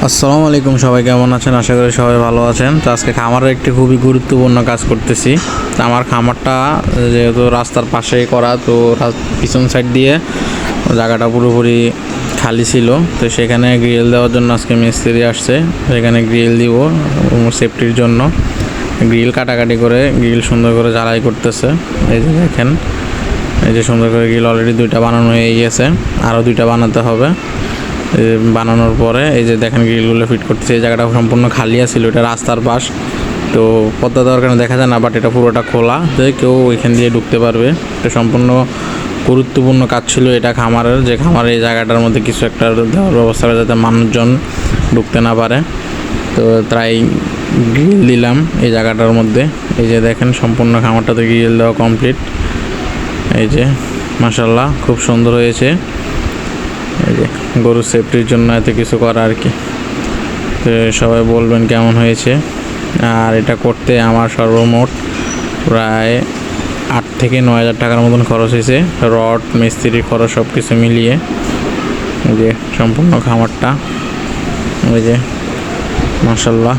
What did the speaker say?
আসসালামু আলাইকুম, সবাই কেমন আছেন? আশা করি সবাই ভালো আছেন। তো আজকে খামারের একটি খুবই গুরুত্বপূর্ণ কাজ করতেছি। তো আমার খামারটা যেহেতু রাস্তার পাশেই করা, তো পিছন সাইড দিয়ে জায়গাটা পুরোপুরি খালি ছিল। তো সেখানে গ্রিল দেওয়ার জন্য আজকে মিস্ত্রি আসছে। সেখানে গ্রিল দিব সেফটির জন্য। গ্রিল কাটাকাটি করে গ্রিল সুন্দর করে ঝালাই করতেছে। এই যে দেখেন, এই যে সুন্দর করে গ্রিল অলরেডি 2টা বানানো হয়ে গেছে, আরও 2টা বানাতে হবে। বানানোর পরে এই যে দেখেন গ্রিলগুলো ফিট করতেছে। এই জায়গাটা সম্পূর্ণ খালি ছিল, এটা রাস্তার পাশ, তো পর্দা দেওয়ার কারণে দেখা যায় না, বাট এটা পুরোটা খোলা, যে কেউ ওইখান দিয়ে ঢুকতে পারবে। এটা সম্পূর্ণ গুরুত্বপূর্ণ কাজ ছিল এটা খামারের, যে খামারের এই জায়গাটার মধ্যে কিছু একটা দেওয়ার ব্যবস্থা করে যাতে মানুষজন ঢুকতে না পারে। তো তাই গ্রিল দিলাম এই জায়গাটার মধ্যে। এই যে দেখেন সম্পূর্ণ খামারটাতে গ্রিল দেওয়া কমপ্লিট। এই যে মাশাআল্লাহ খুব সুন্দর হয়েছে। এই যে গরুর সেফটির জন্য এত কিছু করা আর কি। তো সবাই বলবেন কেমন হয়েছে। আর এটা করতে আমার সর্বমোট প্রায় 8 থেকে 9 হাজার টাকার মতন খরচ হয়েছে, রড মিস্ত্রির খরচ সব কিছু মিলিয়ে। এই যে সম্পূর্ণ খামারটা, ওই যে মাশাআল্লাহ